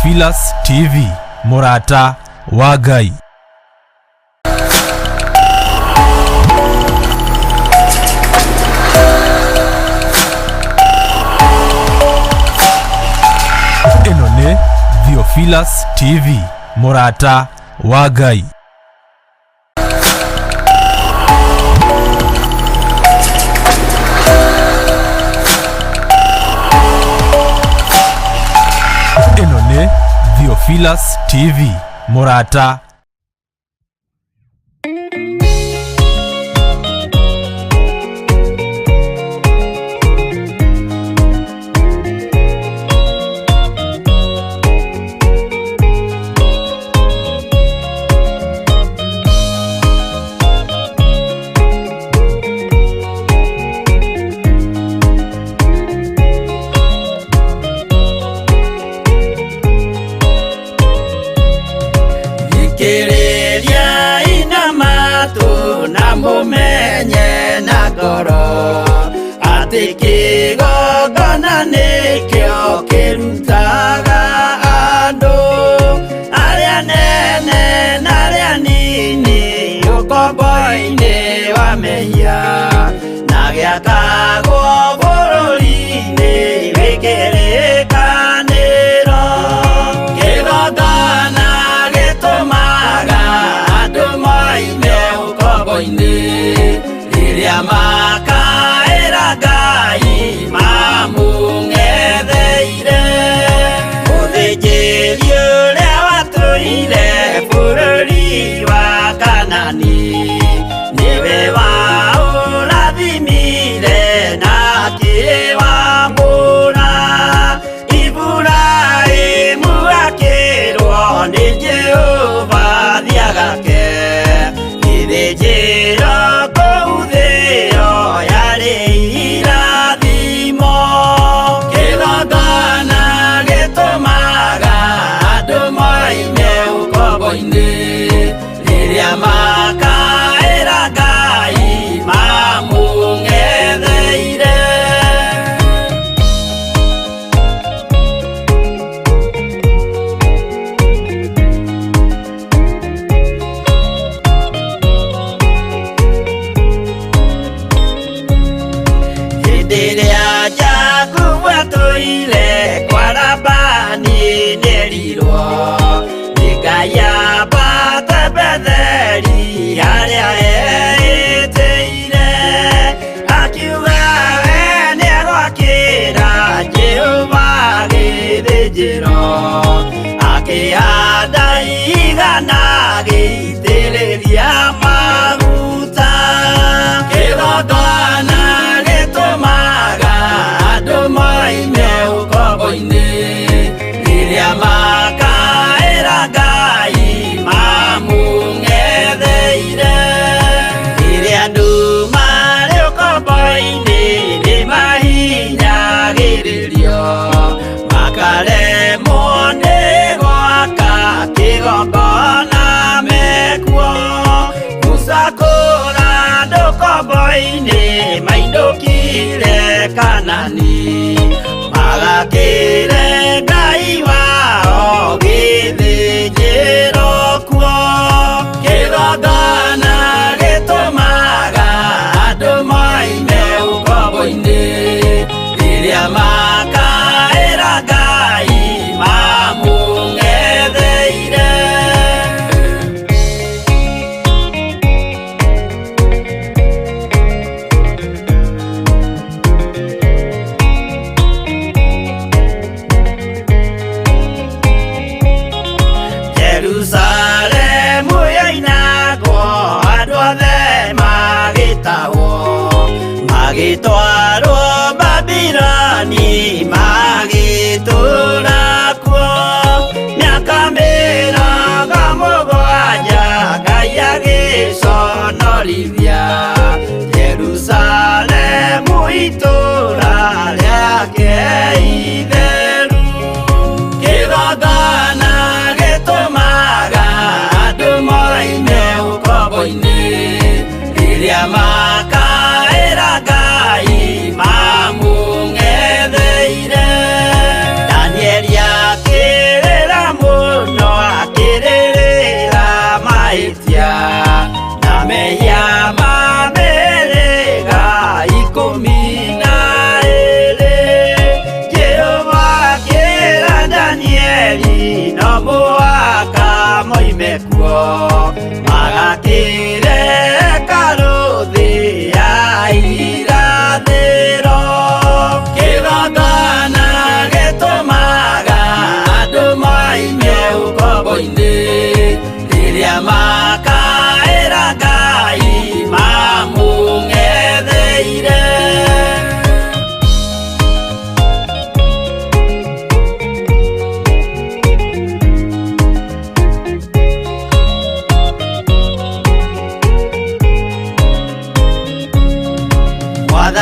Theophilustv, Murata wa Ngai. Eno nĩ Theophilustv, Murata wa Ngai. Eno nĩ Theophilustv, Murata. Mumenye na ngoro ati kigongona nikio kirutaga andu aria nene na aria nini ukombo-ini wa mehia na giakagwo bururi-ini wikirikaniro kigongona gitumaga andu moime ukombo-ini riria makaira Ngai mamung'etheire muthinjiri uria watuire bururi wa Kanani niwe waurathimire na akiwamũra Iburaimu akĩrwo nĩ Jehova thiagake githĩnjĩro kũu thĩyo yarĩ irathimo kĩgongona gĩtũmaga andũ moime ũkombo-ini rĩrĩa makaĩra Ngai mamũng'etheire. Rĩrĩa Jakubu atũire kwa Labani nĩerirwo nĩ Ngai ambate Betheli harĩa eĩtĩire akiuga we nĩegwakĩra Jehova gĩthĩnjĩro akĩhanda igana gĩitĩrĩria maguta kĩgongona gĩtũmaga andũ moime ũkombo-ini rĩrĩa makaĩra Ngai mamũng'etheire rĩrĩa andũ marĩ ũkombo-ini nĩmahinyagĩrĩrio makaremwo nĩ gwaka kĩgongona mekuo gũcakũra andũ ũkombo-ini mainũkire Kanani magakĩre Ngai wao gĩthĩnjĩro kuo kĩgongona gĩtũmaga andũ moime ũkombo-ini rĩrĩa makaĩra Ngai mamũng'etheire. Jerusalemu yainagwo andũ othe magĩtahwo magĩtwarwo Babironi magĩtũũra kuo mĩaka mĩrongo mũgwanja Ngai agĩconorithia Jerusalemu itũũra rĩake itheru kĩgongona gĩtũmaga andũ moime ũkombo-ini rĩrĩa makaĩra Ngai mamũng'etheire Danieli akĩrĩra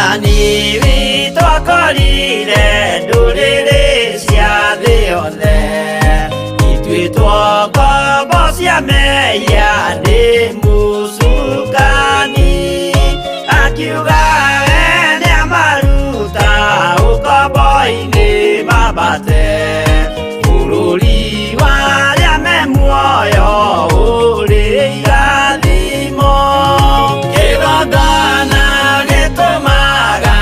Mwathani witũ akorire ndũrĩrĩ cia thĩ yothe, ituĩtwo ngombo cia mehia nĩ mũcukani, akiuga we nĩamaruta ũkombo-inĩ mambate bũrũri wa arĩa me muoyo ũrĩ irathimo. Kĩgongona gĩtũmaga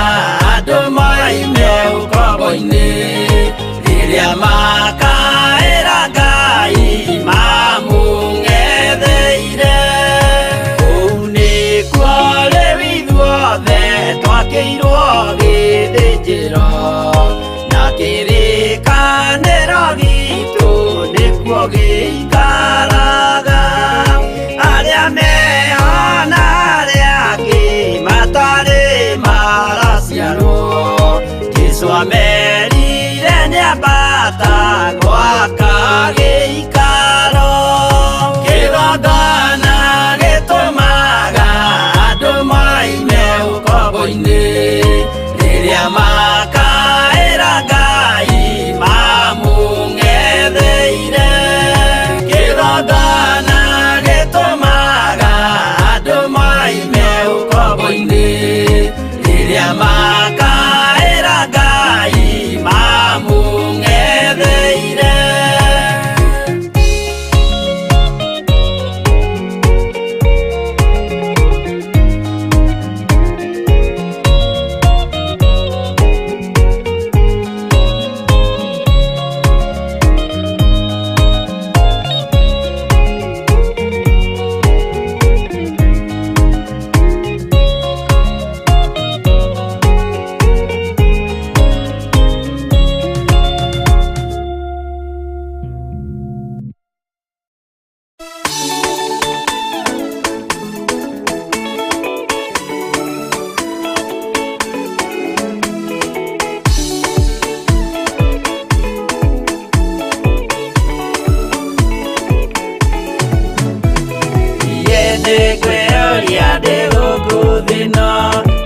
andũ moime ũkombo-inĩ rĩrĩa makaĩra Ngai mamũng'etheire. Kũu nĩkuo rĩu ithuothe twakĩirwo gĩthĩnjĩro, na kĩrĩkanĩro gitũ nĩkuo gĩikaraga. Arĩa meho na arĩa angĩ matarĩ maraciarwo, Jesũ amerire nĩambata gwaka gĩikaro. Kĩgongona gĩtũmaga andũ moime ũkombo-inĩ rĩrĩa makaĩra Ngai mamũng'etheire. Kĩgongona gĩtũmaga andũ moime ũkombo-inĩ rĩrĩa makaĩra Ngai mamũng'etheire.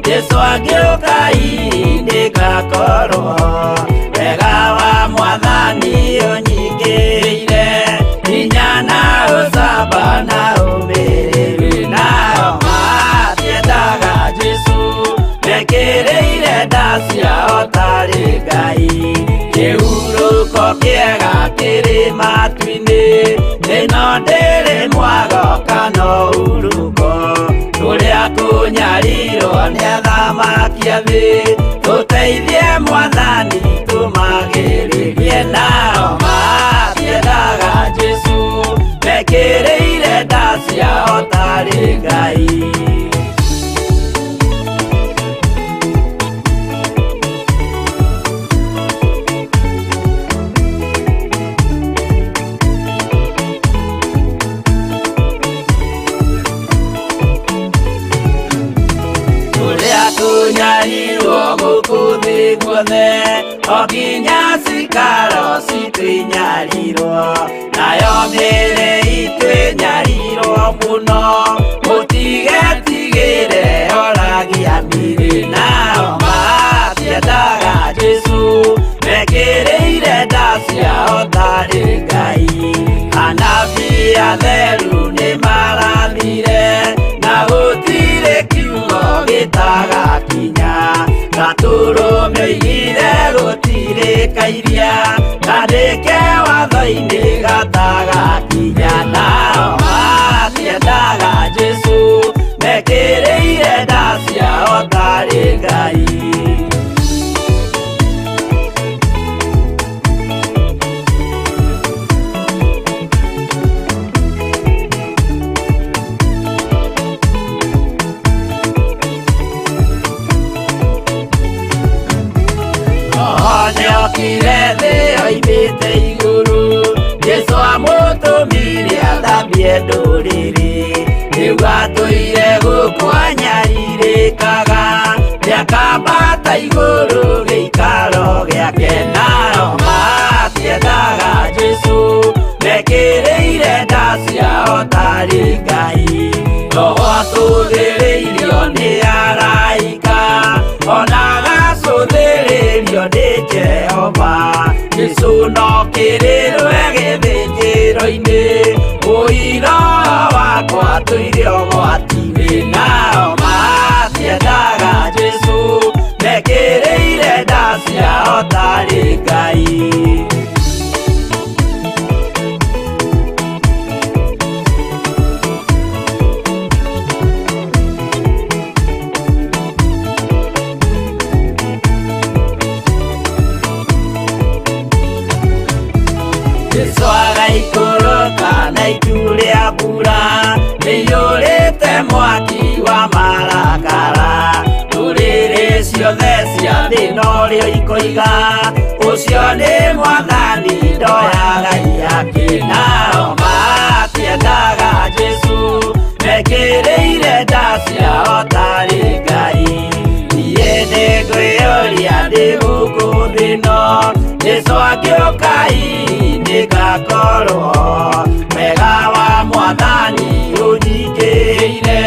Jesũ agĩũka ini ngakorwo wega wa Mwathani ũnyingĩire, hinya na ũcamba na ũmĩrĩru, nao matiendaga Jesũ mekĩrĩire nda ciao tarĩ Ngai. Kĩhurũko kĩega kĩrĩ matu-inĩ, ĩno ndĩrĩ mwago kana ũruko, tũrĩa kũnyarirwo nĩ athamaki a thĩ, tũteithie Mwathani tũmagĩrĩrie. Nao matiendaga Jesũ mekĩrĩire nda ciao tarĩ Ngai. Tunyarirwo gũkũ thĩ guothe, o nginya cikaro citwĩnyarirwo, nayo mĩĩrĩ itwĩnyarirwo mũno. Mũtigetigĩre oragia mĩĩrĩ, nao matiendaga Jesũ mekĩrĩire nda ciao tarĩ Ngai. Anabii atheru nĩ marathire, na gũtirĩ kiugo gĩtagakinya, gatũrũme oigire gũtirĩ kairia, kandĩke watho-inĩ gatagakinya. Nao matiendaga Jesũ mekĩrĩire nda ciao tarĩ Ngai. Nĩokire thĩ oimĩte igũrũ, Jesũ amũtũmire athambie ndũrĩrĩ, rĩu atũire gũkũ anyarirĩkaga, nĩakambata igũrũ gĩikaro gĩake. Nao matiendaga Jesũ mekĩrĩire nda ciao tarĩ Ngai. Roho atũthĩrĩirio nĩ araika, Ũkĩrĩrwe gĩthĩnjĩro-inĩ, ũira wakwa tũire ũgwati-inĩ. Nao matiendaga Jesũ, mekĩrĩire nda ciao tarĩ Ngai. Jesũ agaikũrũka na itu rĩa mbura, nĩiyũrĩte mwaki wa marakara. Ndũrĩrĩ ciothe cia thĩ norĩo ikoiga, ũcio nĩ Mwathani ndoya Ngai yake. Nao matiendaga Jesũ, mekĩrĩire nda ciao tarĩ Ngai. Niĩ nĩngwĩyũria ndĩ gũkũ thĩ ĩno, Jesũ angĩũka-ĩ ngakorwo wega wa Mwathani ũnyingĩrĩire,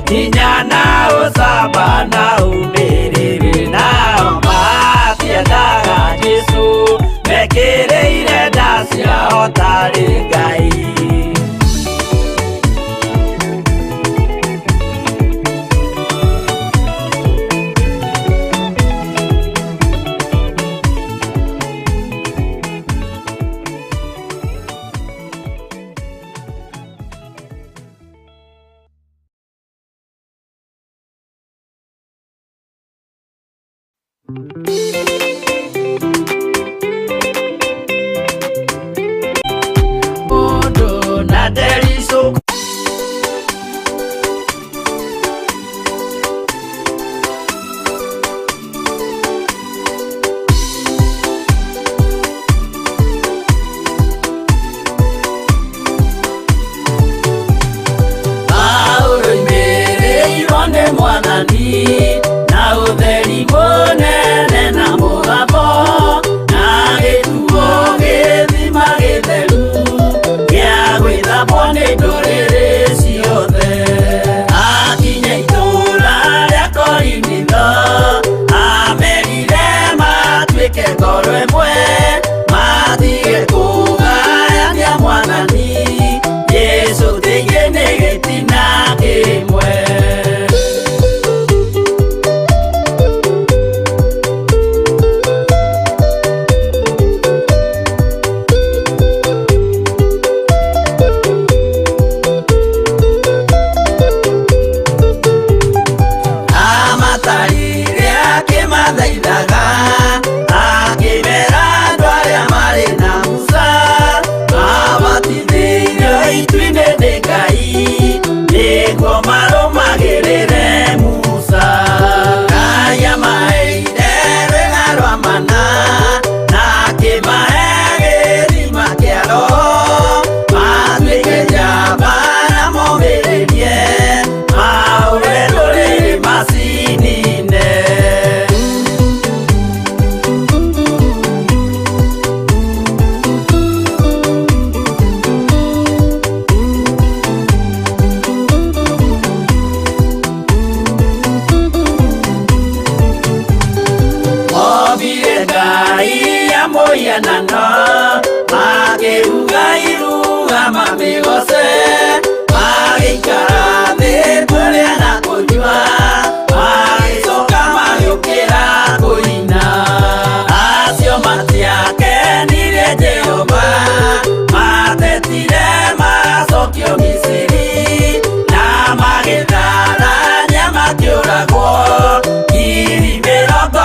hinya na ũcamba na ũmĩrĩru. Nao matiendaga Jesũ, mekĩrĩire nda ciao tarĩ Ngai. Mundu na nderico aũrũmĩrĩirwo nĩ Mwathani na ũtheri mũnene na mũgambo, na gĩtuo gĩthima gĩtheru gĩa gwĩthambwo nĩ ndũrĩrĩ ciothe. Akinya itũũra rĩa Korinitho, amerire matuĩke ngoro ĩmwe, matige kũgayania Mwathani Jesũ thĩinĩ nĩ gĩtina kĩmwe. Amatarire akĩmathaithaga, akĩmera andũ arĩa marĩ na Musa, mabatithĩirio itu-inĩ nĩ Ngai, nĩguo marũmagĩrĩre Musa. Ngai amaheire rwĩga rwa mana, na akĩmahe gĩthima kĩa Roho, matuĩke njamba na momĩrĩrie, maũre ndũrĩrĩ macinine. Mombire Ngai amũhianano, makĩruga iruga mamĩgoce, magĩikara thĩ kũrĩa na kũnyua, magĩcoka magĩũkĩra kũina. Acio matiakenirie Jehova, matetire magacokio Misiri, na magĩtharanya makĩũragwo ngiri 23.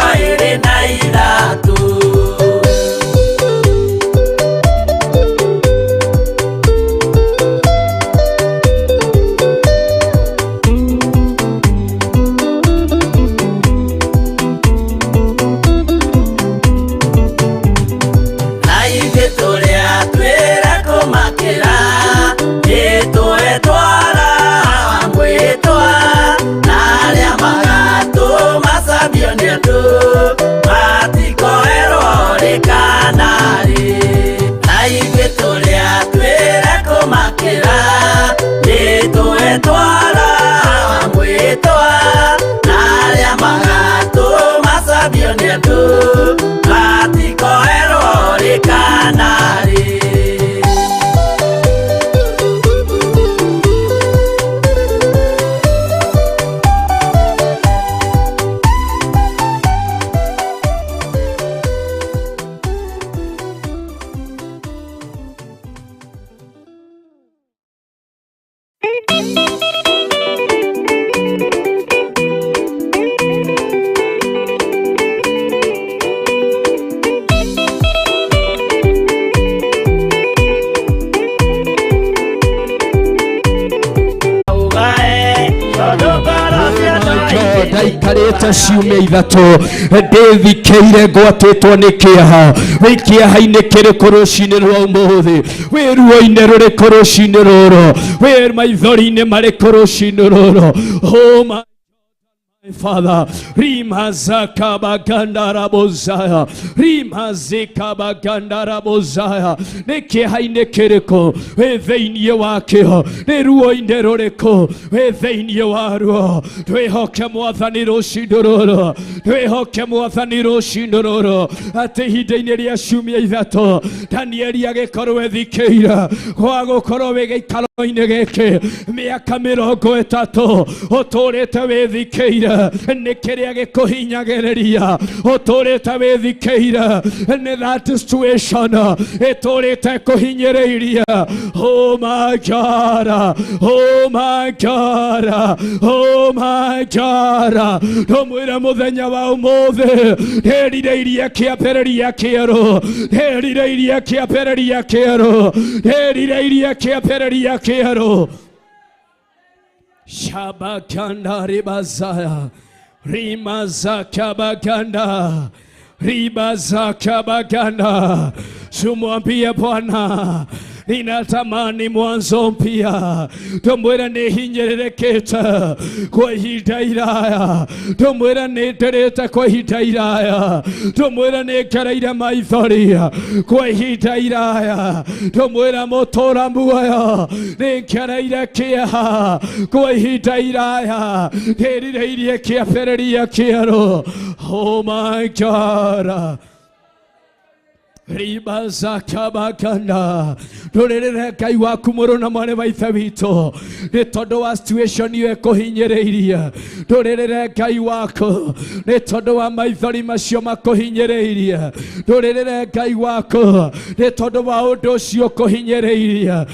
Na ithuĩ tũrĩa twĩre kũmakĩra, nĩtũetwara mwĩtwa, na arĩa magatũmacambio nĩ andũ matikoerwo rĩkanarĩ. Na ithuĩ tũrĩa twĩre kũmakĩra, nĩtũetwara mwĩtwa, na arĩa magatũmacambio nĩ andũ matikoerwo rĩkanarĩ. rĩa ciumia ithatũ ndĩthikĩire ngwatĩtwo nĩ kĩeha. Wĩ kĩeha-inĩ kĩrĩkũ rũciinĩ rwa ũmũthĩ? Wĩ ruo-inĩ rũrĩkũ rũciinĩ rũrũ? Wĩ maithori-inĩ marĩkũ rũciinĩ rũrũ? Oh my Father, Rimazaka Bagandara Bozaya, Rimazika Bagandara Bozaya, Nekihaine Kiriko, Evania Wakio, Neruo in Derorico, Evania Waro, Dwehokamuathaniro Shidoro, Dwehokamuathaniro Shidoro, Atehideneria Shumia Vato, Danielia Korowedi Keira, Huago Korowege Kaloinegeke, Mea Camero Goetato, Otoreta Vedi Keira. Nekereage kohinya gereria otoreta vethikeira ne that situation etoreta kohinyereiria. Oh my God, oh my God, oh my God. Tomwira muthenya wa umuthe nderireiria kiapereria kiero, nderireiria kiapereria kiero, nderireiria kiapereria kiero. Shabakanda ribazaya rimazakabaganda ribazakabaganda. Tumwambie Bwana ninatamani mwanzo mpya. Tumwira nihinyerereketa kwa ihinda iraya, tumwira niterete kwa ihinda iraya, tumwira nikereire maithori kwa ihinda iraya, tumwira mutura muoyo nikereire kieha kwa ihinda iraya, ndirireirie kiapereria kieru. Oh my God. Ribazakabaganda turerere Ngai waku muru na mwane maithe witũ nĩ tondũ wa situation iyo ĩkũhinyĩrĩirie. Turerere Ngai waku nĩ tondũ wa maithori macio makũhinyĩrĩirie. Turerere Ngai waku nĩ tondũ wa ũndũ ũcio ũkũhinyĩrĩirie.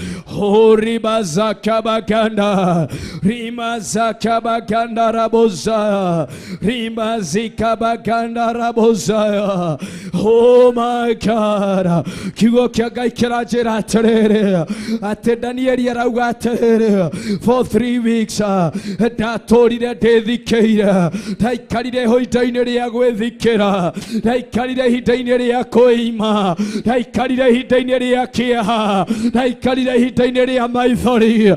Ribazakabaganda rimazakabaganda raboza rimazikabaganda raboza. Oh my God. Kiugo kia Ngai kiranjĩra atĩrĩrĩ atĩ Danieli arauga atĩrĩrĩ for 3 weeks ndatũrire ndĩthikĩire, ndaikarire ihinda-inĩ rĩa gwĩthikĩra, ndaikarire ihinda-inĩ rĩa kũima, ndaikarire ihinda-inĩ rĩa kĩeha, ndaikarire ihinda-inĩ rĩa maithori.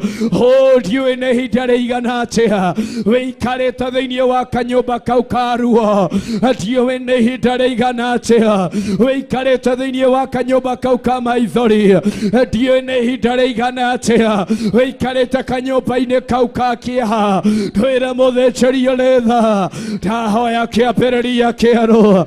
Ndiũĩ nĩ ihinda rĩigana atĩa wĩikarĩte thĩinĩ wa kanyũmba kau ka ruo, ndiũĩ nĩ ihinda rĩigana atĩa wĩikarĩte thĩinĩ wa kanyũmba kau ka maithori, ndiũĩ nĩ ihinda rĩigana atĩa wĩikarĩte kanyũmba-inĩ kau ka kĩeha. Twĩre mũthĩnjĩri ũrĩ tha ndahoya kĩambĩrĩria kĩerũ,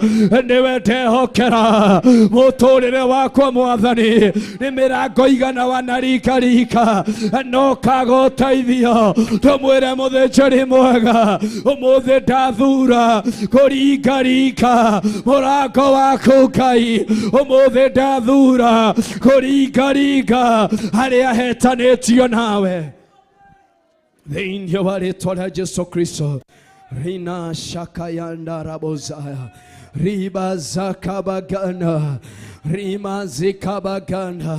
nĩwe ndehokera mũtũrĩre wakwa Mwathani. Nĩ mĩrango igana wanarikarika no kagũteithio. Tũmwĩre mũthĩnjĩri mwega ũmũthĩ ndathura kũringaringa mũrango waku Ngai, ũmũthĩ ndathura kũringaringa harĩa hetanĩtio nawe thĩinĩ wa rĩĩtwa rĩa Jesũ Kristo. Rina shakayanda rabozaya ribazakabaganda rimazikabaganda.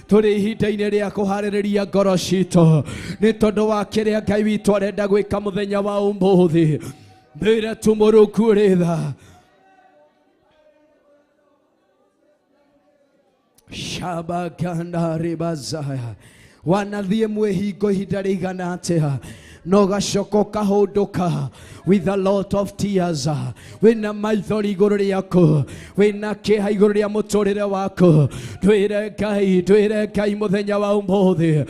Tũrĩ ihinda-inĩ rĩa kũharĩrĩria ngoro citũ nĩ tondũ wa kĩrĩa Ngai witũ arenda gwĩka mũthenya wa ũmũthĩ. Mbĩre tu Mũrungu ũrĩ tha. Shabaganda ribazaya wanathiĩ mwĩhingo ihinda rĩigana atĩa no gacoka ũkahũndũka with a lot of tears, wĩna maithori igũrũ rĩaku, wĩna kĩeha igũrũ rĩa mũtũrĩre waku. Twĩre Ngai mũthenya wa ũmũthĩ.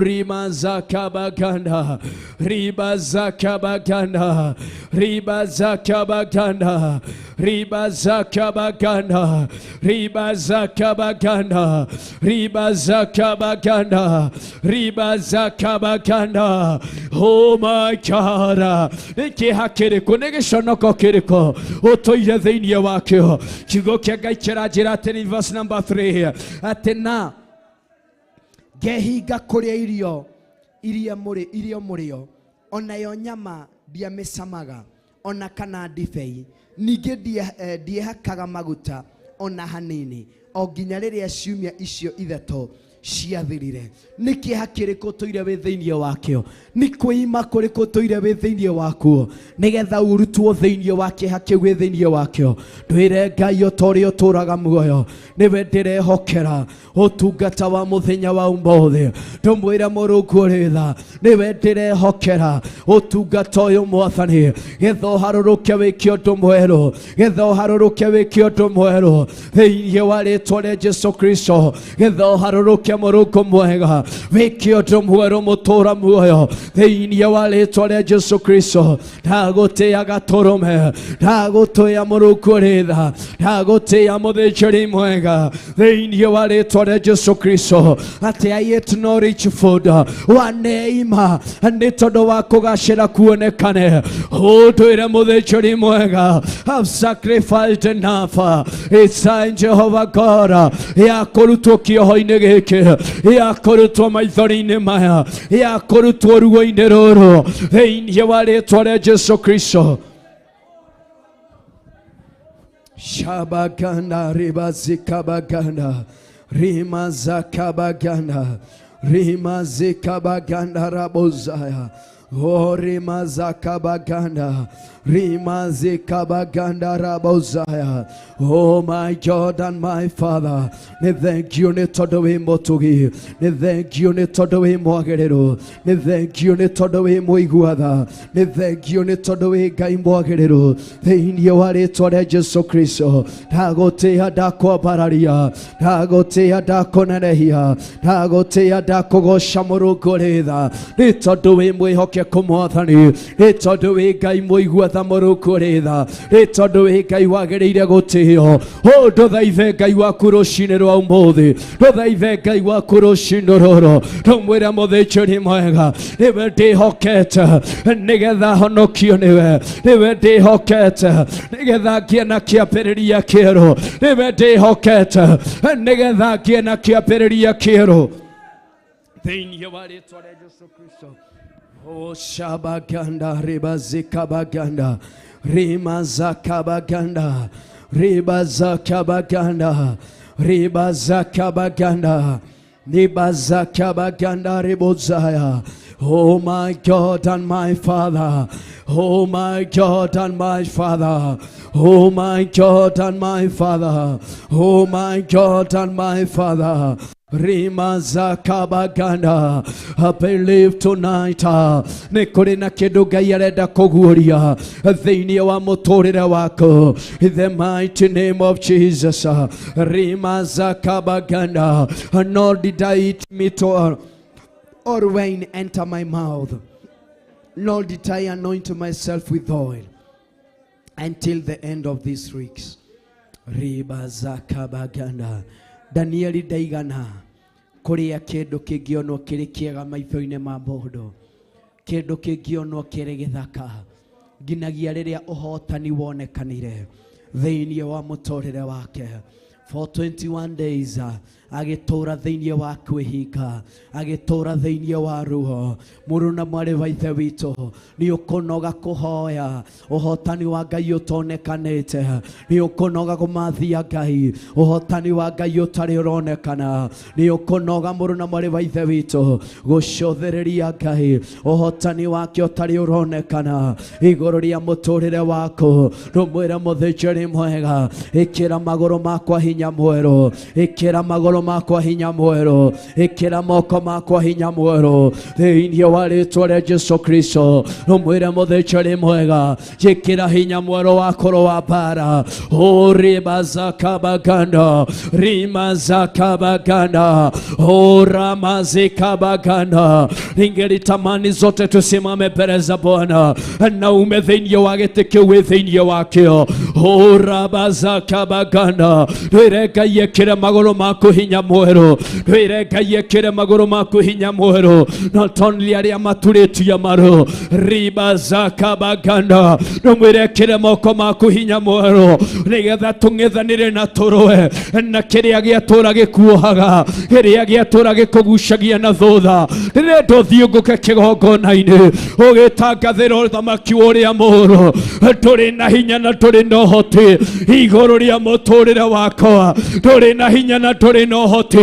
Rimazakabaganda ribazakabaganda ribazakabaganda ribazakabaganda ribazakabaganda ribazakabaganda ribazakabaganda. Oh my God. Kĩeha kĩrĩkũ nĩ gĩconoko kĩrĩkũ ũtũire thĩinĩ wakĩo? Kiugo kĩa Ngai kĩranjĩra atĩ verse number 3 atĩ na ngehinga kũrĩa irio mũrĩo, onayo nyama ndiamĩcamaga ona kana ndibei, ningĩ ndiehakaga maguta ona hanini, o nginya rĩrĩa ciumia icio ithatũ ciathirire. Nä kä ha kä rä kå tå ire wä thä-inä wakio, nä kwä ima kå rä kå tå ire wä thä-inä wakuo, nä getha urutwo thä-inä wa kä ha kä u wä thä-inä wakio. Ndwä re Ngai o ta å rä a å tå raga muoyo, nä we ndä rehokera å tungata wa må thenya wa ũmũthĩ. Ndå mwä re må rå ngå rä tha, nä we ndä rehokera å tungata å yå Mwathani, getha å harå rå ke wä ke å ndå mwerå, getha å harå rå ke wä ke å ndå mwerå thä-inä wa rä twa rĩa Jesu Kristo, getha å harå rå ke må rå ngå mwega wä ke å ndå mwerå må tå ra muoyo thä-inä wa rä twa rĩa Jesu Kristo. Ndagå tä a gatå rå me, ndagå tä a må rå ngå rä tha, ndagå tä a må thä njeri mwega thä-inä wa rä twa rĩa Jesu Kristo. Atä I ate no rich food wa neima nä tondå wa kå gacä ra kuonekane. Ndwä re må thä njeri mwega, I've sacrificed enough. It's time Jehovah God ya kå rutwo kä oho-inä gä kä, ya kå rutwo maithori-inä maya, ya kå rutwo ruo-inä rå rå thä-inä wa rä twa rĩa Jesu Kristo. Shabaganda ribazikabaganda rimazakabaganda rimazikabaganda rabozaya o rimazakabaganda rimazikabaganda rabozaya. Oh my God and my Father, ne thank you ne tondũ wĩ mũtugi, ne thank you ne tondũ wĩ mwagĩrĩru, ne thank you ne tondũ wĩ mũiguatha, ne thank you ne tondũ wĩ Ngai mwagĩrĩru thĩinĩ wa rĩtwa rĩa Jesu Kristo. Ndagũtĩĩa ndakwambararia, ndagũtĩĩa ndakũnenehia, ndagũtĩĩa ndakũgoca Mũrungu rĩ tha, nĩ tondũ wĩ mwĩhokeku Mwathani, nĩ tondũ wĩ Ngai mũiguatha Mũrungu rĩ tha, nĩ tondũ wĩ Ngai wagĩrĩire gũtĩĩa. Ndũthaithe Ngai waku rũcinĩ rwa ũmũthĩ, ndũthaithe Ngai waku rũcinĩ rũrũ, ndũmwĩre mũthĩnjĩri mwega, nĩwe ndĩhokete nĩgetha honokio nĩwe, nĩwe ndĩhokete nĩgetha ngĩe na kĩambĩrĩria kĩerũ, nĩwe ndĩhokete nĩgetha ngĩe na kĩambĩrĩria kĩerũ thĩinĩ wa rĩtwa rĩa Jesu Kristo. O shabaganda ribazikabaganda rimazakabaganda ribazakabaganda ribazakabaganda ribazakabaganda ribozaya. Oh my God and my Father, oh my God and my Father, oh my God and my Father, oh my God and my Father. Rimazakabaganda. I believe tonight nĩ kũrĩ na kĩndũ Ngai arenda kũguũria thĩinĩ wa mũtũũrĩre waku in the mighty name of Jesus. Rimazakabaganda. Nor did I eat meat or wine enter my mouth, nor did I anoint myself with oil until the end of these weeks. Rimazakabaganda. Danieli ndaigana kũrĩa kĩndũ kĩngĩonwo kĩrĩ kĩega maitho-inĩ ma mũndũ, kĩndũ kĩngĩonwo kĩrĩ gĩthaka nginagia rĩrĩa ũhotani wonekanire thĩinĩ wa mũtũũrĩre wake. For 21 days agĩtũũra thĩinĩ wa kwĩhinga, agĩtũũra thĩinĩ wa ruo. Mũrũ na mwarĩ wa Ithe witũ, nĩ ũkũnoga kũhoya ũhotani wa Ngai ũtonekanĩte, nĩ ũkũnoga kũmathia Ngai ũhotani wa Ngai ũtarĩ ũronekana, nĩ ũkũnoga mũrũ na mwarĩ wa Ithe witũ gũcũthĩrĩria Ngai ũhotani wake ũtarĩ ũronekana igũrũ rĩa mũtũũrĩre waku. Ndũmwĩre mũthĩnjĩri mwega, ĩkĩra magũrũ makwa hinya mwerũ, ĩkĩra magũrũ makwa hinya mwerũ, ĩkĩra moko makwa hinya mwerũ thĩinĩ wa rĩtwa rĩa Jesu Kristo. Ndũmwĩre mũthĩnjĩri mwega, ĩkĩra hinya mwerũ wa kũrũa mbara. O ribazakabaganda rimazakabaganda o ramazikabaganda. Ningelitamani zote tusimame mbele za Bwana na ume thĩinĩ wa gĩtĩ kĩu wĩ thĩinĩ wakĩo. O rabazakabaganda. Ndwĩre Ngai ĩkĩre magũrũ maku hinya mwerũ, ndwĩre Ngai ĩkĩre magũrũ maku hinya mwerũ, not only arĩa maturĩtie marũ. Ribazakabaganda. Ndũmwĩre ĩkĩre moko maku hinya mwerũ nĩgetha tũng'ethanĩre na tũrũe na kĩrĩa gĩatũũra gĩkuohaga, kĩrĩa gĩatũũra gĩkũgucagia na thutha. Ndĩrenda ũthiũngũke kĩgongona-inĩ ũgĩtangathĩra ũthamaki ũrĩa mũũru. Tũrĩ na hinya na tũrĩ na hoti iguru ria muturire wakwa turi na hinya na turi na hoti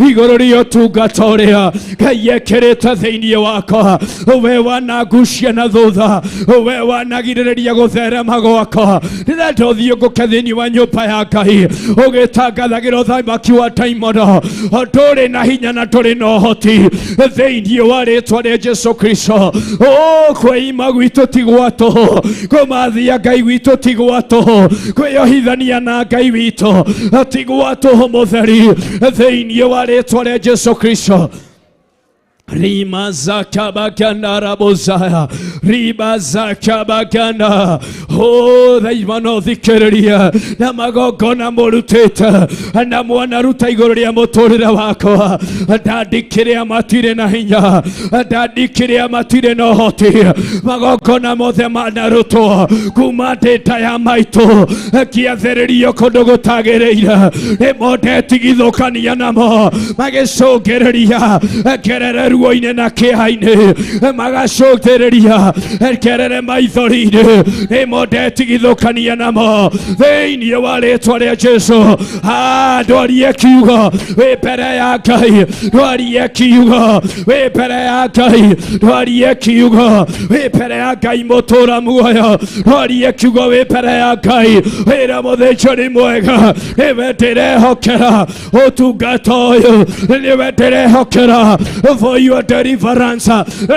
iguru ria tungata uria Ngai ekirite thiini wakwa we wanagucia na thutha we wanagiriria gutherema gwakwa ndirenda uthie nguke thiini wa nyumba ya Ngai ugitangathagira uthamaki wa taimono turi na hinya na turi na hoti thiini wa ritwa ria Jesu Kristo kwima gwitu ti gwato kumathia Ngai witu ti gwato kwiohithania na Ngai witu ti gwato mutheri thiini wa ritwa ria Jesu Kristo Rima zakabaganda rabozaya Riba zakabaganda Thaimano thikiriria na magogona murutita na mwana ruta iguru ria muturire wakwa ndandikiria matire na hinya ndandikiria matire na hoti magogona mothe manarutwo kuma ndita ya maitu kiatheririo kundu gutagireire nimo ndetigithukania namo magicungiriria kerere ruo-ini na kĩeha-ini magacũthĩrĩria kerere maithori-ini nĩmo ndetigithũkania namo thĩinĩ wa rĩtwa rĩa Jesu ndwarie kiugo wĩ mbere ya Ngai ndwarie kiugo wĩ mbere ya Ngai ndwarie kiugo wĩ mbere ya Ngai mũtũra muoyo ndwarie kiugo wĩ mbere ya Ngai wĩra mũthĩnjĩri mwega nĩwe ndĩrehokera ũtungata ũyũ nĩwe ndĩrehokera for your deliverance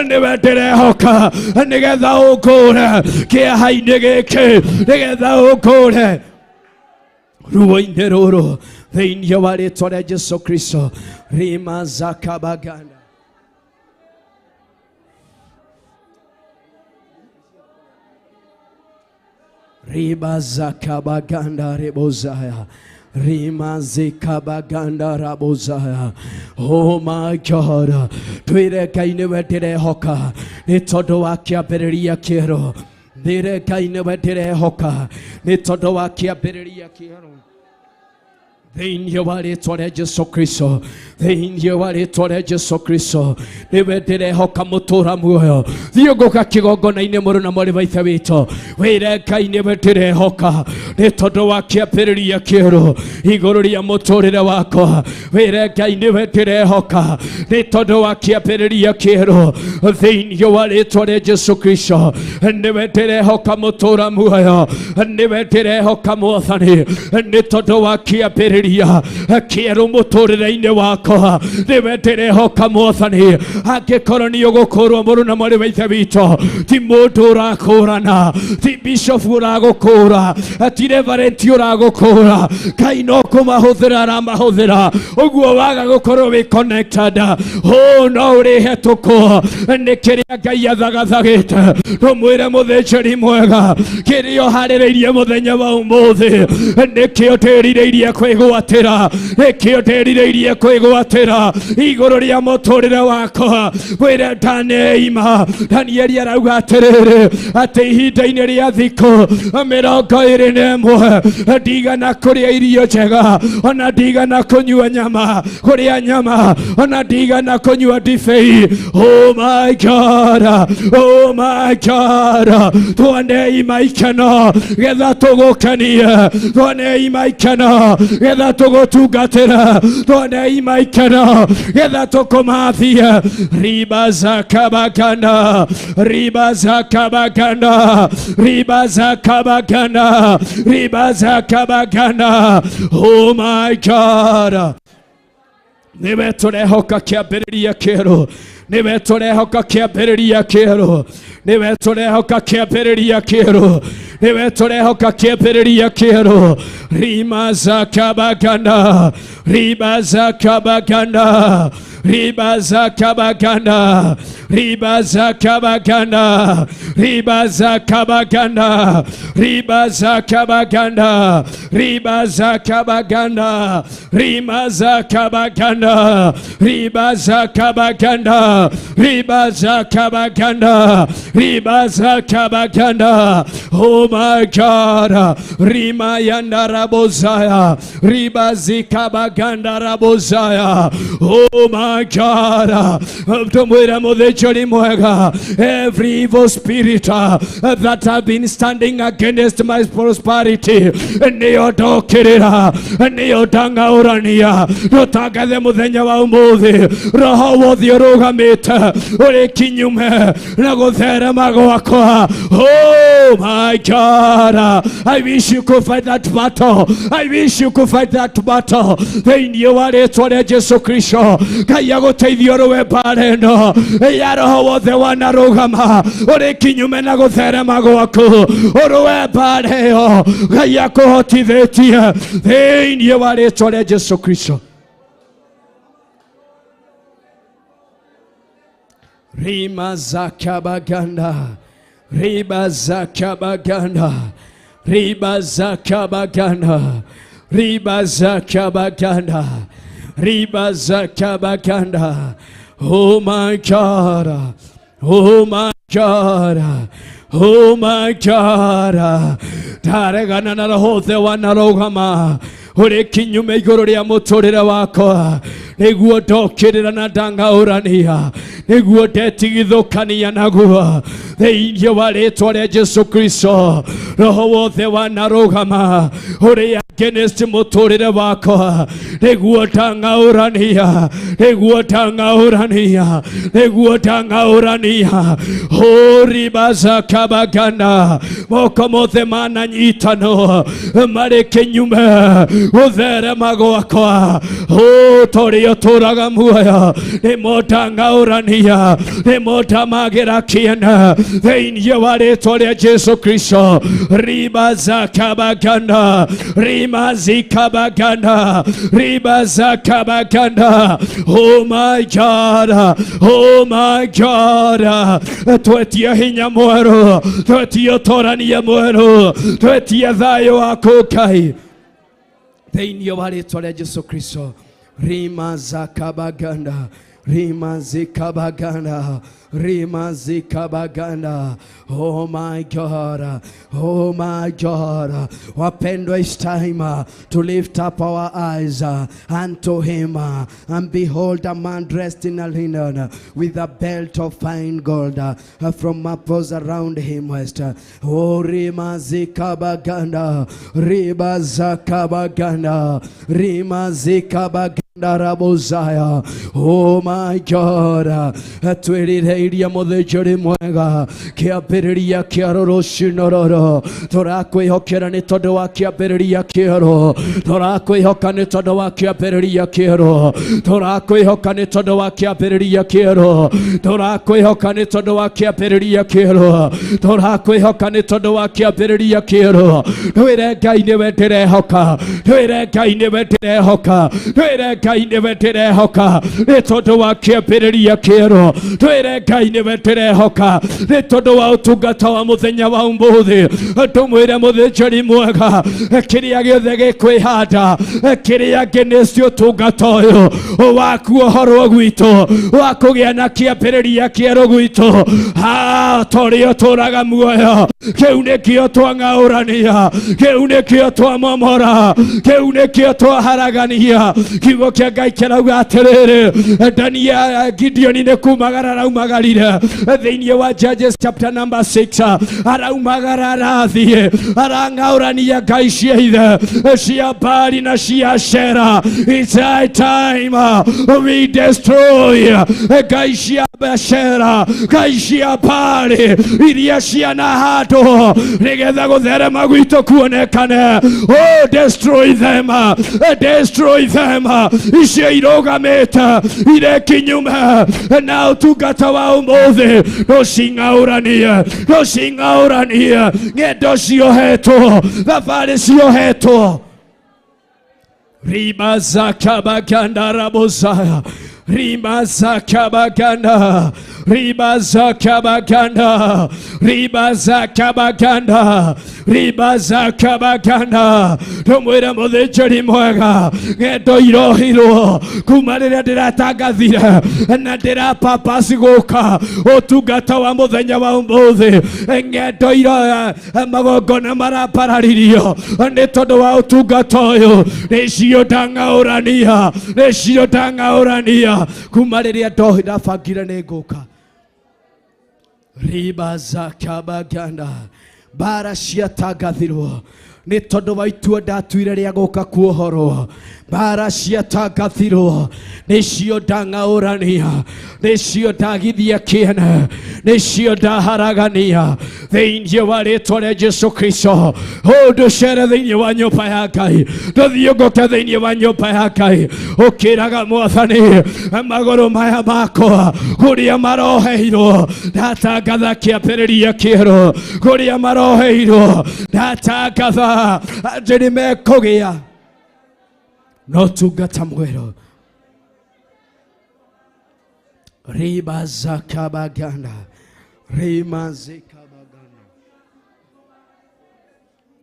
niwe ndirehoka nigetha ukure kĩeha-inĩ gĩkĩ nigetha ukure ruo-inĩ rũrũ thĩinĩ wa rĩtwa rĩa Jesu Kristo Rima zakabaganda Riba zakabaganda rebozaya Rima zikabaganda rabozaya Oh my God twire Ngai niwe ndirehoka nĩ tondũ wa kĩambĩrĩria kĩerũ twire Ngai niwe ndirehoka nĩ tondũ wa kĩambĩrĩria kĩerũ thĩinĩ wa rĩtwa rĩa Jesu Kristo thĩinĩ wa rĩtwa rĩa Jesu Kristo niwe ndirehoka mũtũra muoyo thiũngũka kĩgongona-inĩ mũrũ na mwarĩ wa ithe witũ wĩre Ngai niwe ndirehoka nĩ tondũ wa kĩambĩrĩria kĩerũ igũrũ rĩa mũtũrĩre wakwa wĩre Ngai niwe ndirehoka nĩ tondũ wa kĩambĩrĩria kĩerũ thĩinĩ wa rĩtwa rĩa Jesu Kristo niwe ndirehoka mũtũra muoyo niwe ndirehoka mwathani nĩ tondũ wa kĩambĩrĩria kĩerũ mũtũrĩre-inĩ wakwa niwe ndirehoka mwathani angĩkorwo nĩ ũgũkũrwo mũrũ na mwarĩ wa ithe witũ ti mũndũ ũrakũrana ti bishop ũragũkũra ti reverend ũragũkũra Ngai no kũmahũthĩra aramahũthĩra ũguo waga gũkorwo wĩ connected no ũrĩhetũkwo nĩ kĩrĩa Ngai athagathagĩte ndũmwĩre mũthĩnjĩri mwega kĩrĩa ũharĩrĩirie mũthenya wa ũmũthĩ nĩkĩo ndĩrirĩirie kwĩgwatĩra nĩkĩo ndĩrirĩirie kwĩgwatĩra igũrũ rĩa mũtũrĩre wakwa wĩre ndaneima Danieli arauga atĩrĩrĩ atĩ ihinda-inĩ rĩa thikũ 21 ndigana kũrĩa irio njega ona ndigana kũnyua nyama kũrĩa nyama ona ndigana kũnyua ndibei oh my God twanei maikeno getha tũgũkenie twanei maikeno getha tũgũtungatĩra twanei maikeno getha tũkũmathie riba zakabaganda riba zakabaganda riba zakabaganda riba zakabaganda oh my God niwe tũrehoka kĩambĩrĩria kĩerũ niwe tũrehoka kĩambĩrĩria kĩerũ niwe tũrehoka kĩambĩrĩria kĩerũ niwe tũrehoka kĩambĩrĩria kĩerũ rima zakabaganda riba zakabaganda riba zakabaganda riba zakabaganda riba zakabaganda riba zakabaganda riba zakabaganda rima zakabaganda riba zakabaganda riba zakabaganda riba zakabaganda oh my God rima yandara rabozaya. Ribazika baganda rabozaya. Oh my God. Every evil spirit that have been standing against my prosperity, Neodokirira, Neodanga Urania, Rotaga the Mudenya Mudi, Rahawo the Rogamita, Orekinume, Nagotera Magoaka. Oh my God, I wish you could fight that battle. I wish you could fight that battle. They knew what it's what I just so Christo. Kayago Tavioro Pareno, Yaro the one Arogama, Orekinume Nagotera Magoako, Oroe Pareo, Kayako Tivetia. They knew what it's what I just so Christo. Rima Zakabaganda, Riba Zakabaganda, Riba Zakabaganda, Riba Zakabaganda, Riba Zakabaganda. Oh my God, oh my God, oh my God. Taregana na hote wanarogama. Ore kinyume igoro ria muturire wakwa niguo ndokirira na ndangaurania niguo ndetigithukania naguo thĩinĩ wa rĩtwa rĩa Jesu Kristo. Roho wothe wanarũgama ũrĩa against muturire wakwa niguo ndangaurania niguo ndangaurania niguo ndangaurania. Hori bazakabagana moko mothe mananyitano marĩ kinyume utherema gwakwa. Torio tũraga muoyo nĩmo ndangaũrania nĩmo ndamagira kĩene thĩinĩ wa rĩtwa rĩa Jesu Kristo. Riba zakabaganda rima zikabaganda riba zakabaganda. Oh my God, oh my God. Twetia hinya mwerũ, twetia ũtorania mwerũ, twetia thayũ wa kũkai thĩinĩ wa rĩtwa rĩa Jesu Kristo. Rima zakabaganda, rima zikabaganda, rima zikabaganda. Oh my God, oh my God. Wapendwa, it's time to lift up our eyes unto him. And behold, a man dressed in a linen with a belt of fine gold from apples around him west. Oh, rima zikabaganda, riba zakabaganda, rima zikabaganda. Oh my God, twirireiria muthĩnjĩri mwega kĩambĩrĩria kĩa rũciinĩ. Tũrakwĩhokera nĩ tondũ wa kĩambĩrĩria kĩerũ, tũrakwĩhoka nĩ tondũ wa kĩambĩrĩria kĩerũ, tũrakwĩhoka nĩ tondũ wa kĩambĩrĩria kĩerũ, tũrakwĩhoka nĩ tondũ wa kĩambĩrĩria kĩerũ, tũrakwĩhoka nĩ tondũ wa kĩambĩrĩria kĩerũ. Twĩre Ngai nĩwe ndĩrehoka, twĩre Ngai nĩwe ndĩrehoka, twĩre Ngai nĩwe ndĩrehoka nĩ tondũ wa kĩambĩrĩria kĩerũ. Twĩre Ngai nĩwe ndĩrehoka nĩ tondũ wa ũtungata wa mũthenya wa ũmũthĩ. Tũmwĩre mũthĩnjĩri mwega kĩrĩa gĩothe gĩkwĩhanda kĩrĩa against ũtungata ũyũ waku ũhoro gwitũ wa kũgĩa na kĩambĩrĩria kĩerũ gwitũ. Tũrĩ ũtũraga muoyo, kĩu nĩkĩo twang'aũrania, kĩu nĩkĩo twamomora, kĩu nĩkĩo twaharagania. Kiugo kĩa Ngai kĩrauga atĩrĩrĩ, Gideon nĩ kumagara araumagarire thĩinĩ wa Judges chapter number 6. Araumagara arathiĩ arang'aũrania ngai cia ithe cia Baali na cia Ashera. It's high time we destroy ngai cia Ashera, ngai cia Baali iria ciana handũ nĩgetha gũtherema gwitũ kuonekane. Oh, destroy them, destroy them. Icio irũgamĩte irĩ kinyume na ũtungata wa ũmũthĩ. Rũcing'aũranie, rũcing'aũranie, ng'endo ciohetwo, thabarĩ ciohetwo. Riba zakabaganda rabozaya, Ribaza kabaganda, ribaza kabaganda, ribaza kabaganda, ribaza kabaganda. Tumwira muthĩnjĩri mwega ng'endo irohirwo kuma rĩrĩa ndĩratagathire na ndĩrapapasi gũka ũtungata wa mũthenya wa ũmũthĩ. Ng'endo iroya magongona marapararirio nĩ tondũ wa ũtungata ũyũ. Nĩcio ndang'aũrania, nĩcio ndang'aũrania kuma rĩrĩa ndabangire nĩ ngũka. Ribaza kabaganda, bara ciatagathirwo nĩ tondũ wa itua ndatuire rĩa gũka kuohorwo. Bara ciatagathirwo nĩcio ndang'aũrania, nĩcio ndagithia kĩene, nĩcio ndaharagania thĩinĩ wa rĩtwa rĩa Jesu Kristo. Ndũcere thĩinĩ wa nyũmba ya Ngai, ndũthiũngũke thĩinĩ wa nyũmba ya Ngai ũkĩraga Mwathani, magũrũ maya makwa kũrĩa maroheirwo ndatangatha kĩambĩrĩria kĩerũ, kũrĩa maroheirwo ndatangatha atĩ nĩmekũgĩa no tungata mwerũ. Ribaza kabaganda, rimaze kabaganda,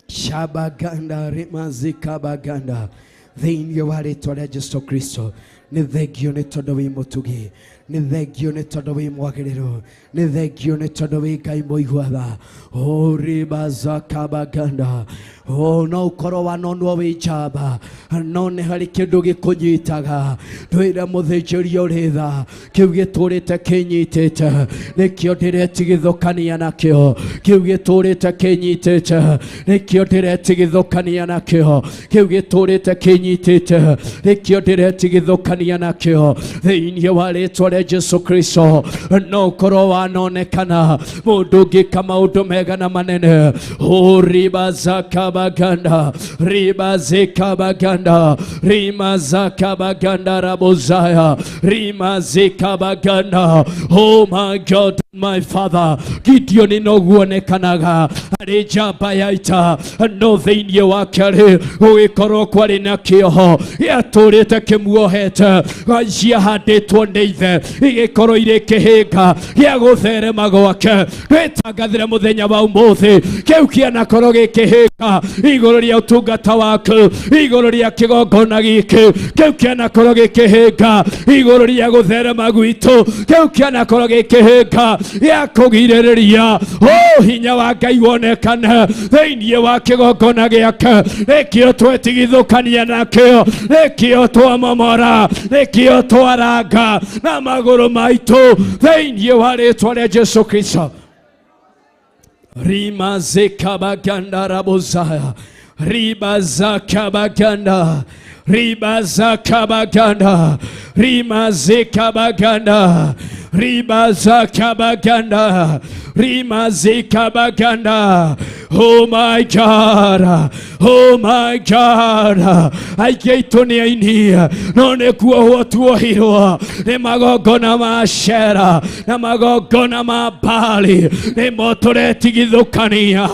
shabaganda, rimaze kabaganda. Thĩinĩ wa rĩtwa rĩa Jesu Kristo nĩ thengio nĩ tondũ wĩ mũtugi, nĩ thengio nĩ tondũ wĩ mwagĩrĩru, nĩ thengio nĩ tondũ wĩ Ngai mũigua tha. Ribaza kabaganda. No ũkorwo wanonwo wĩ njamba, no nĩ harĩ kĩndũ gĩkũnyitaga. Ndwĩre mũthĩnjĩri ũrĩ tha, kĩu gĩtũrĩte kĩnyitĩte, nĩkĩo ndĩretigithũkania nakĩo. Kĩu gĩtũrĩte kĩnyitĩte, nĩkĩo ndĩretigithũkania nakĩo. Kĩu gĩtũrĩte kĩnyitĩte, nĩkĩo ndĩretigithũkania nakĩo. Thĩinĩ wa rĩtwa rĩa Jesu Kristo no ũkorwo wanonekana mũndũ ũngĩka maũndũ mega na manene. Ribaza kabaganda, ribaze kabaganda, rimaza kabaganda rabozaya, rimaze kabaganda. Oh my God, my Father, Gideon inoguonekanaga arĩ njamba ya ita, no thĩinĩ wake rĩ gũgĩkorwo kwarĩ na kĩoho gĩatũrĩte kĩmuohete. Ciahandĩtwo nĩ ithe igĩkorwo irĩ kĩhĩnga gĩa gũtherema gwake. Twĩtangathĩre mũthenya wa ũmũthĩ kĩu kĩanakorwo gĩ kĩhĩnga igũrũ rĩa ũtungata waku, igũrũ rĩa kĩgongona gĩkĩ. Kĩu kĩanakorwo gĩ kĩhĩnga igũrũ rĩa gũtherema gwitũ. Kĩu kĩanakorwo gĩ kĩhĩnga gĩa kũgirĩrĩria hinya wa Ngai wonekane thĩinĩ wa kĩgongona gĩake. Nĩkĩo twetigithũkania nakĩo, nĩkĩo twamomora, nĩkĩo twaranga na magũrũ maitũ thĩinĩ wa rĩtwa rĩa Jesu Kristo. Rimaze kabaganda rabozaya, ribaza kabaganda, ribaza kabaganda, rimaze kabaganda, ribaza kabaganda, rimaze kabaganda. Oh my God, oh my God. Aitũ nĩ aini no nĩ kuohwo tuohirwo nĩ magongona ma Ashera na magongona ma Baali, nĩmo tũretigithũkania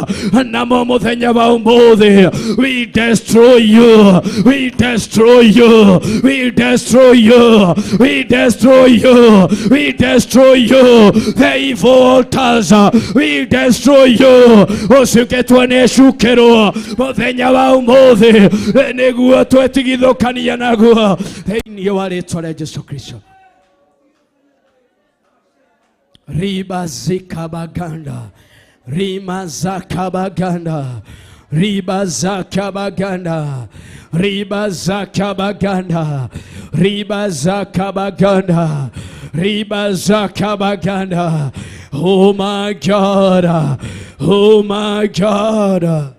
namo mũthenya wa ũmũthĩ. We destroy you, we destroy you, we destroy you, we destroy you, we destroy you. The evil altars, we destroy you. Ũcukĩtwo nĩ cukĩrwo mũthenya wa ũmũthĩ nĩguo twetigithũkania naguo thĩinĩ wa rĩtwa rĩa Jesu Kristo. Ribaza kabaganda, rimaza kabaganda, ribaza kabaganda, ribaza kabaganda, ribaza kabaganda, ribaza kabaganda. Oh my God, oh my God,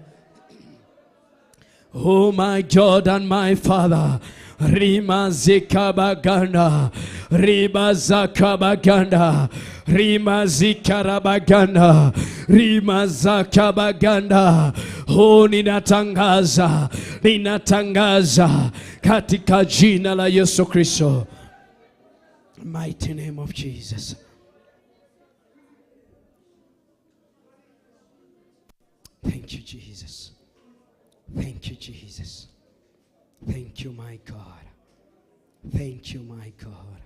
oh my God and my Father. Rimaze kabaganda, ribaza kabaganda, rimazi karabaganda, rimaza kabaganda. Ninatangaza, ninatangaza katika jina la Yesu Kristo. Mighty name of Jesus. Thank you, Jesus. Thank you, Jesus. Thank you, my God. Thank you, my God.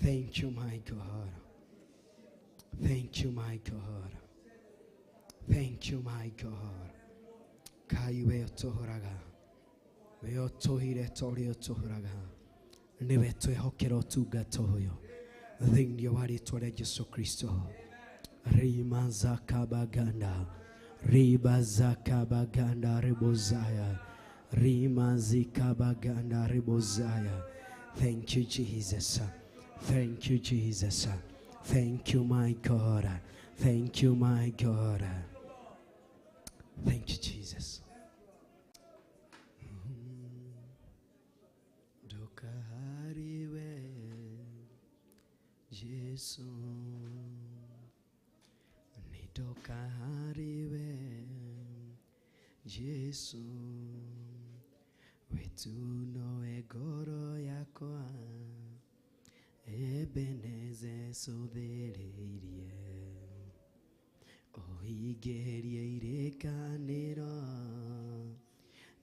Thank you, my God. Thank you, my God. Thank you, my God. Kai we tohoraga. We otohire tori otohoraga. Niwe twehokera otungata uyu. Thĩinĩ wa rĩĩtwa rĩa Jesũ Kristo. Rima zakabaganda. Riba zakabaganda rebozaya. Rima zikabaganda rebozaya. Thank you, Jesus. Thank you, Jesus. Thank you, my God. Thank you, my God. Thank you, Jesus. Dokahariwe Jesu Nidokahariwe Jesu Wetuno egoro yakwa Ebeneze sothereirie Oigerie irekaniro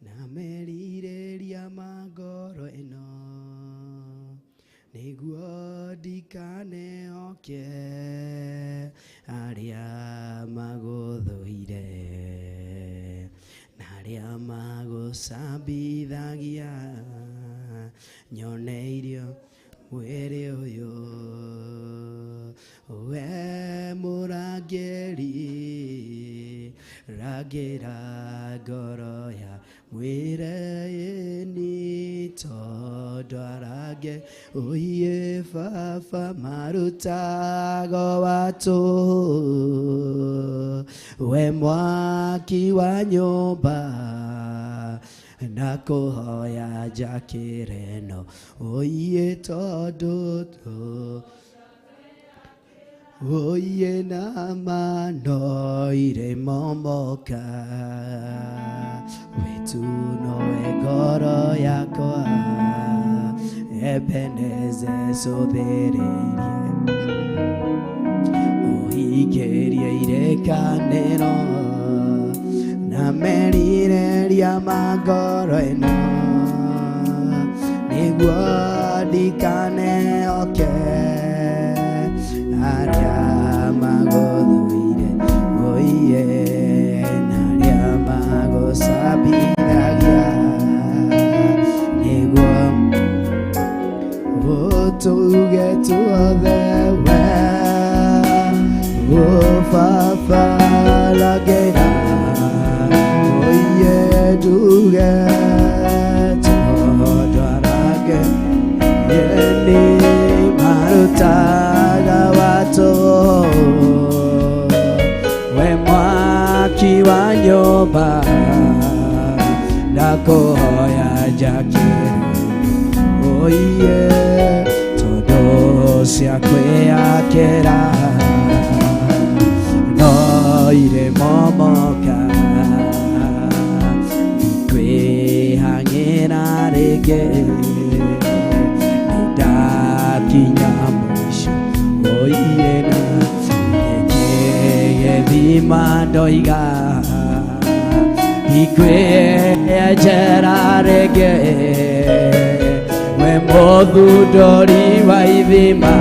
Na merireria magoro eno Niguo dikane oke Aria magothoire Naria magosabithagia Nyoneirio mwere uyo We murangeri Ragera goro ya Mwire-ini todwarage Oye fafa marutago watu We mwaki wa nyumba Nakuhoya jakireno Oye todoto Oye namano ire momoka Wetuno egoro yakwa Ebeneze sothereirie Oigerie irekanero Na merireria magoro eno Niguo dikane oke Aria magothoire Oye Naria magosabithagia Niguo Otuge tuothe we Ofafa lagera Oye tuge Todwarage Yeni marutaga watu We mwaki wa nyumba Nakuhoya jakiri Oye todo siakweyakera Noire momoka Nikwehang'ira rĩngĩ Nĩndakinya mũico Oire na Gĩthima ndoiga Ikwĩenjera rĩngĩ We mũthundũri wa ithima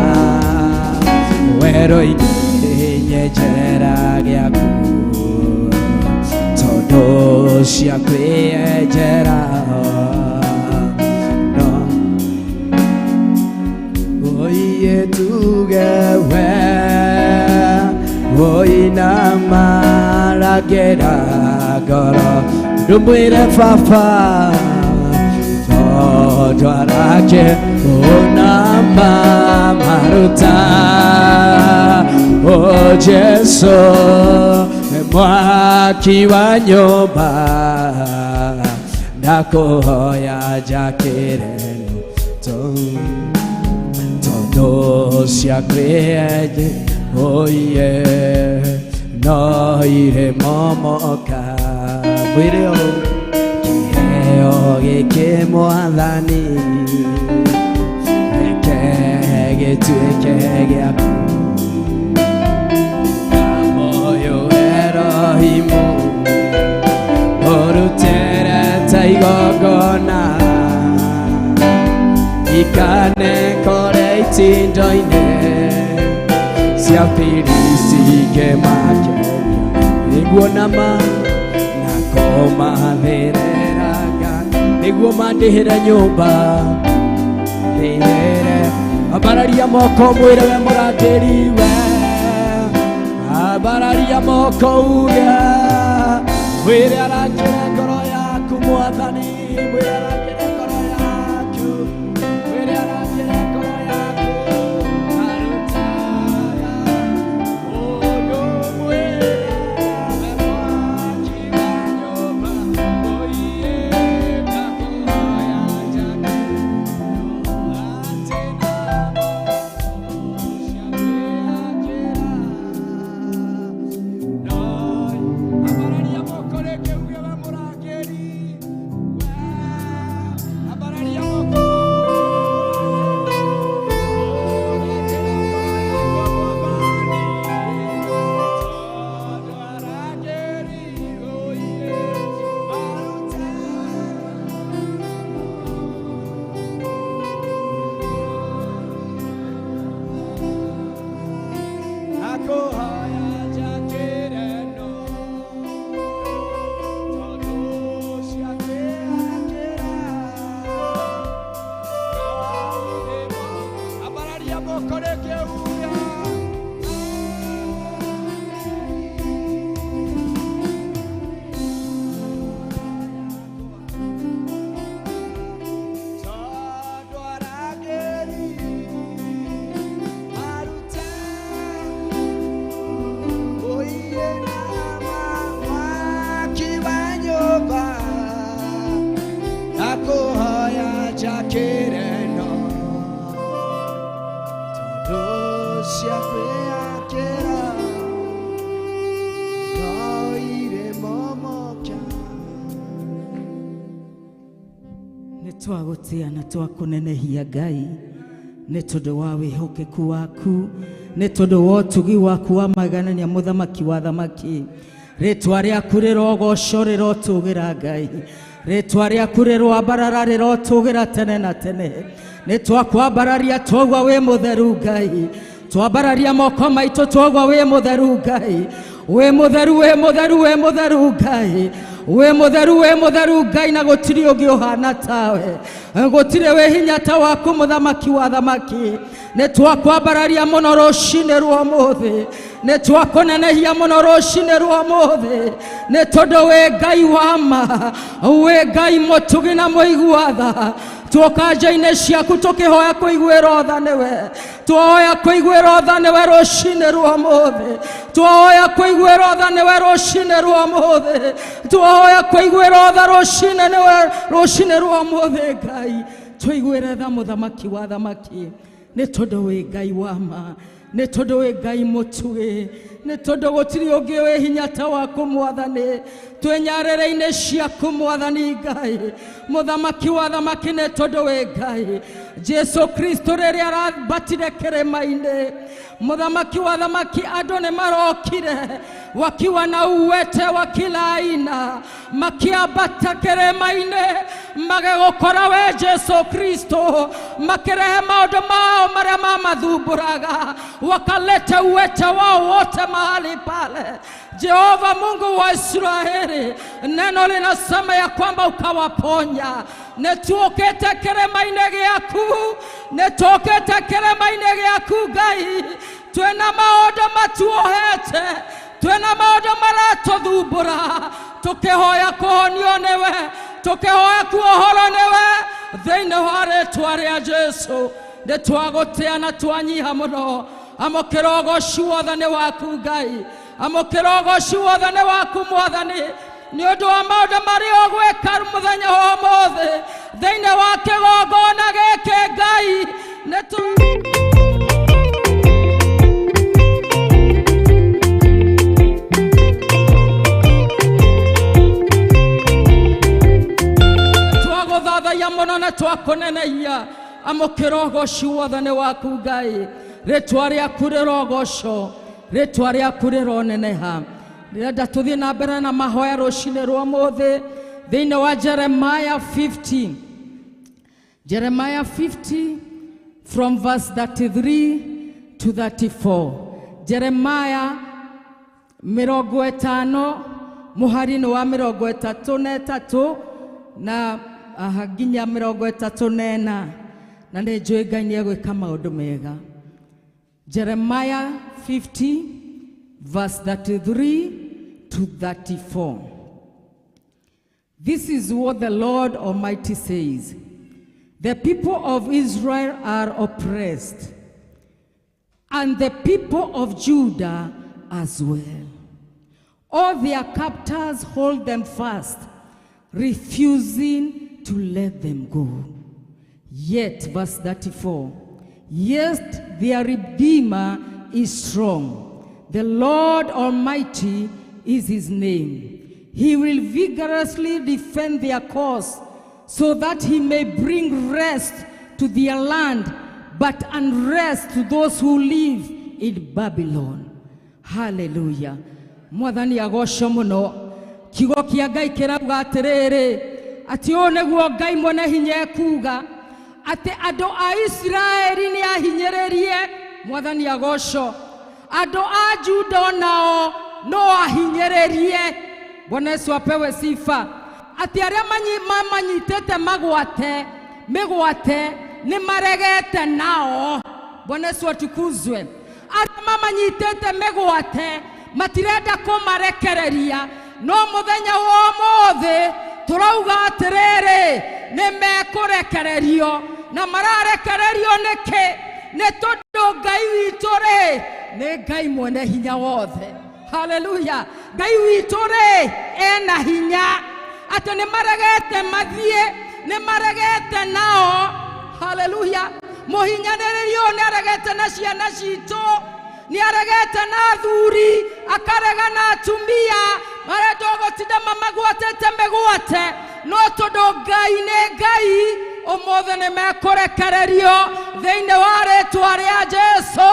Werũ-inĩ nyenjera gĩaku Tondũ cia kwĩenjera Oye tuge we Oina maragera goro Ndumwire fafa Todwarake Onama maruta O Jesu Mwaki wa nyumba Nakuhoya jakireno Todo siakweye Oye Noire momoka Mwire o Kiheo gĩkĩ mwathani Reke gĩtuĩke gĩaku Moyo Erohimu Ũrutere ta igongona Ikane kore itinda-inĩ cia Filisti ngĩmakenia nĩguo nama na kũmathĩrĩraga nĩguo mandĩhĩre nyũmba ndĩhere ambararia moko mwĩre we mũrangĩri we ambararia moko uge mwĩre arangĩre ngoro yaku Mwathani mwĩre arangĩre ngoro yaku mwĩre arangĩre ngoro yaku arutaga ũndũ mwĩre we mwaki wa nyũmba ũiye ndakũhoya njake Twagutia na twakunenehia Ngai nĩ tondũ wa wĩhokeku waku nĩ tondũ wa ũtugi waku wa maganania mũthamaki wa thamaki rĩtwa rĩaku rĩrogoco rĩrotũgĩra Ngai rĩtwa rĩaku rĩroambarara rĩrotũgĩra tene na tene nĩ twakwambararia twaugua wĩ mũtheru Ngai twambararia moko maitũ twaugua wĩ mũtheru Ngai wĩ mũtheru wĩ mũtheru wĩ mũtheru Ngai we mutheru Ngai na gutiri ungi uhana tawe gutiri we hinya ta waku muthamaki wa thamaki ne twakwambararia muno rucini rwa muthi ne twakunenehia muno rucini rwa muthi ne tondu we Ngai wa ma we Ngai mutugi na muiguatha twoka-inĩ ciaku tukihoya kuiguĩra tha niwe twoya kuiguĩra tha niwe rucini rwa muthi twoya kuiguĩra tha niwe rucini rwa muthi twoya kuiguĩra tha rucini rwa muthi Ngai tũiguĩre tha mũthamaki wa thamaki nĩ tondũ wĩ Ngai wa ma nĩ tondũ wĩ Ngai mũtugi nĩ tondũ gũtirĩ ũngĩ wĩ hinya ta waku Mwathani twĩnyarĩrĩ-inĩ ciaku Mwathani Ngai mũthamaki wa thamaki nĩ tondũ wĩ Ngai Jesu Kristo rĩrĩa arabatire kĩrĩma-inĩ mũthamaki wa thamaki andũ nĩ marokire wakiwa na uwete wa kila aina makiambata kĩrĩma-inĩ magĩgũkora we Jesu Kristo makirehe maũndũ mao marĩa mamathumbũraga wakalete uwete wao wote mahali pale Jehova Mungu wa Israeli neno linasema ya kwamba ukawaponya netokete kĩrĩma-inĩ gĩaku netokete kĩrĩma-inĩ gĩaku Ngai twena maũndũ matuohete twena maũndũ maratũthumbũra tũkĩhoya kũhonio nĩwe tũkĩhoya kuohoro nĩwe thĩinĩ wa rĩtwa rĩa Jesu nĩ twagũtĩa na twanyiha mũno amũkĩra ũgooci wothe nĩ waku Ngai amũkĩra ũgooci wothe nĩ waku Mwathani nĩ ũndũ wa maũndũ marĩa ũgwĩka mũthenya wa ũmũthĩ thĩinĩ wa kĩgongona gĩkĩ Ngai twagũthathaiya mũno na twakunenehia amũkĩra ũgooci wothe nĩ waku Ngai rĩtwa rĩaku rĩrogoco rĩtwa rĩaku rĩroneneha ndĩrenda tũthiĩ na mbere na mahoya rũcinĩ rwa mũthĩ thĩinĩ wa Jeremiah 50 from verse 33 to 34. Jeremiah 50 muhari ni wa 33 na nginya 34 na nĩ njũĩ Ngai nĩ egwĩka maũndũ mega. Jeremiah 50 verse 33 to 34. This is what the Lord Almighty says. The people of Israel are oppressed, and the people of Judah as well. All their captors hold them fast, refusing to let them go. Yet, verse 34, yet their Redeemer is strong. The Lord Almighty is his name. He will vigorously defend their cause, so that he may bring rest to their land, but unrest to those who live in Babylon. Hallelujah. Mwathani agocwo muno. Kiugo kia Ngai kirauga atiriri ati ũũ nĩguo Ngai mwene hinya ekuga ati andũ a Israeli nĩ ahinyĩrĩrie. Mwathani agocwo. Andũ a Juda nao no ahinyĩrĩrie. Bwana Yesu apewe sifa. Ati arĩa manyitĩte mĩgwate nĩ maregete nao. Bwana Yesu atukuzwe. Arĩa manyitĩte mĩgwate matirenda kũmarekereria. No mũthenya wa ũmũthĩ turauga atiriri nimekurekererio. Na mararekererio nĩkĩ? Nĩ tondũ Ngai witũ rĩ nĩ Ngai mwene hinya wothe. Hallelujah. Ngai witũ rĩ ena hinya. Atĩ nĩ maregete mathie, nĩ maregete nao. Hallelujah. Mũhinyanĩrĩrio nĩ aregete na ciana citũ, nĩ aregete na athuri, akarega na atumia, marenda gũtinda mamagwatĩte mĩgwate. No tondũ Ngai nĩ Ngai, ũmũthĩ nĩ mekũrekererio thĩinĩ wa rĩĩtwa rĩa Jesũ.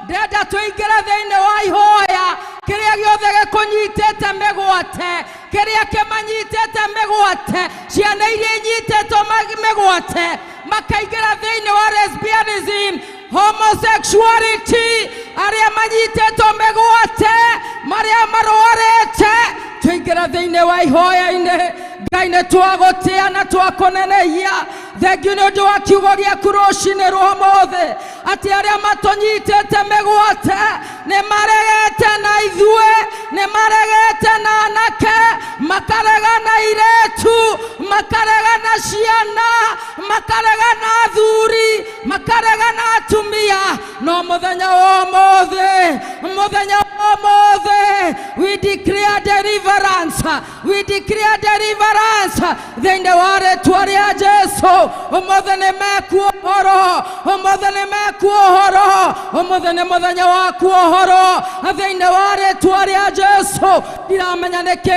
Ndenda tũingĩre thĩinĩ wa ihoya. Kĩrĩa gĩothe gĩkũnyitĩte mĩgwate, kĩrĩa kĩmanyitĩte mĩgwate, ciana iria inyitĩtwo mĩgwate, makaingĩra thĩinĩ wa lesbianism, homosexuality, arĩa manyitĩtwo mĩgwate, marĩa marwarĩte, tũingĩra thĩinĩ wa ihoya-inĩ. Ngai nĩ twagũtĩa na twakũnenehia. Thengiũ nĩ ũndũ wa kiugo gĩaku rũcinĩ rwa ũmũthĩ atĩ arĩa matũnyitĩte mĩgwate nĩ maregete na ithuĩ, nĩ maregete na anake, makarega na airĩtu, makarega na ciana, makarega na athuri, makarega na atumia. No mũthenya wa ũmũthĩ, we declare deliverance, we declare deliverance thĩinĩ wa rĩĩtwa rĩa Jesũ. Ũmũthĩ nĩ mekuohoro, ũmũthĩ nĩ mekuohoro, ũmũthĩ nĩ mũthenya wa kuohoro thĩinĩ wa rĩĩtwa rĩa Jesũ. Ndiramenya nĩkĩ